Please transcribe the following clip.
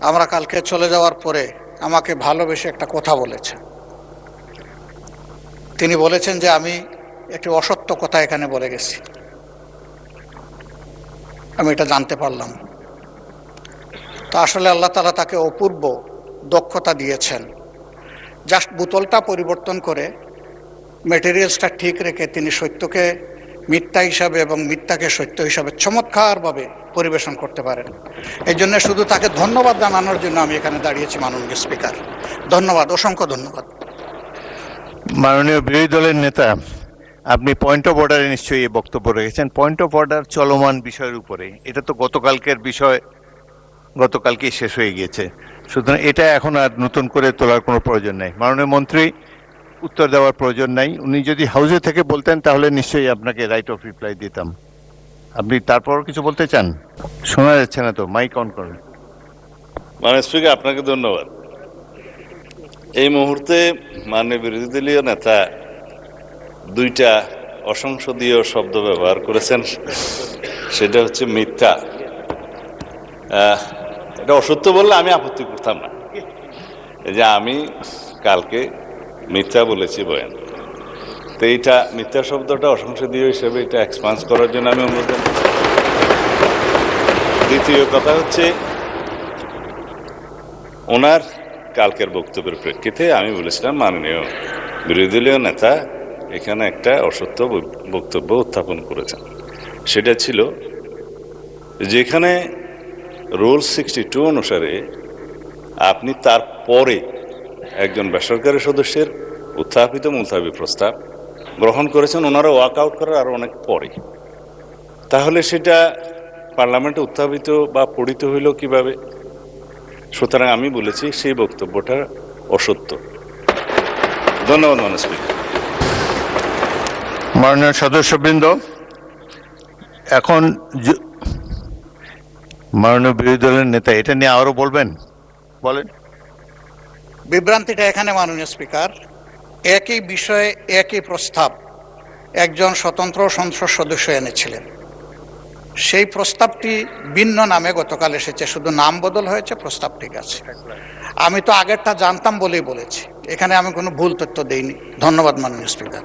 আমরা কালকে চলে যাওয়ার পরে আমাকে ভালোবেসে একটা কথা বলেছেন। তিনি বলেছেন যে আমি একটি অসত্য কথা এখানে বলে গেছি। আমি এটা জানতে পারলাম। তো আসলে আল্লাহ তাআলা তাকে অপূর্ব দক্ষতা দিয়েছেন। জাস্ট বোতলটা পরিবর্তন করে মেটেরিয়ালসটা ঠিক রেখে তিনি সত্যকে মিথ্যা হিসাবে এবং মিথ্যাকে সত্য হিসাবে চমৎকারভাবে পরিবেশন করতে পারেন। এই জন্য শুধু তাকে ধন্যবাদ জানানোর জন্য আমি এখানে দাঁড়িয়েছি। মাননীয় স্পিকার, ধন্যবাদ, অসংখ্য ধন্যবাদ। মাননীয় বিরোধী দলের নেতা, আপনি পয়েন্ট অফ অর্ডারে নিশ্চয়ই এই বক্তব্য রেখেছেন। পয়েন্ট অফ অর্ডার চলমান বিষয়ের উপরে, এটা তো গতকালকের বিষয়, গতকালকেই শেষ হয়ে গিয়েছে, সুতরাং এটা এখন আর নতুন করে তোলার কোনো প্রয়োজন নেই। মাননীয় মন্ত্রী, উত্তর দেওয়ার প্রয়োজন নাই। উনি যদি হাউসে থেকে বলতেন তাহলে নিশ্চয়ই আপনাকে রাইট অফ রিপ্লাই দিতাম। আপনি তারপর কিছু বলতে চান? শোনা যাচ্ছে না তো, মাইক অন করুন। মাননীয় স্পিকার, আপনাকে ধন্যবাদ। এই মুহূর্তে মাননীয় বিরোধী দলীয় নেতা দুইটা অসংসদীয় শব্দ ব্যবহার করেছেন, সেটা হচ্ছে মিথ্যা। এটা অসত্য বললে আমি আপত্তি করতাম না, এই যে আমি কালকে মিথ্যা বলেছি বয়ান, তো এইটা মিথ্যা শব্দটা অসংসদীয় হিসেবে এটা এক্সপান্স করার জন্য আমি অনুরোধ জানাই। দ্বিতীয় কথা হচ্ছে, ওনার কালকের বক্তব্যের প্রেক্ষিতে আমি বলেছিলাম মাননীয় বিরোধী দলীয় নেতা এখানে একটা অসত্য বক্তব্য উত্থাপন করেছেন। সেটা ছিল যেখানে রুল 62 অনুসারে আপনি তারপরে একজন বেসরকারি সদস্যের উত্থাপিত মুলতাবি প্রস্তাব গ্রহণ করেছেন, ওনারা ওয়াক আউট করার আরো অনেক পরে, তাহলে সেটা পার্লামেন্টে উত্থাপিত বা পড়িত হইল কিভাবে? সুতরাং আমি বলেছি সেই বক্তব্যটা অসত্য। ধন্যবাদ মাননীয় স্পিকার। মাননীয় সদস্যবৃন্দ, এখন মাননীয় বিরোধী দলের নেতা এটা নিয়ে আরো বলবেন, বলেন। বিভ্রান্তিটা এখানে মাননীয় স্পিকার, একই বিষয়ে একই প্রস্তাব একজন স্বতন্ত্র সংসদ সদস্য এনেছিলেন। সেই প্রস্তাবটি ভিন্ন নামে গতকাল এসেছে, শুধু নাম বদল হয়েছে, প্রস্তাব ঠিক আছে। আমি তো আগেরটা জানতাম বলেই বলেছি, এখানে আমি কোনো ভুল তথ্য দেইনি। ধন্যবাদ মাননীয় স্পিকার।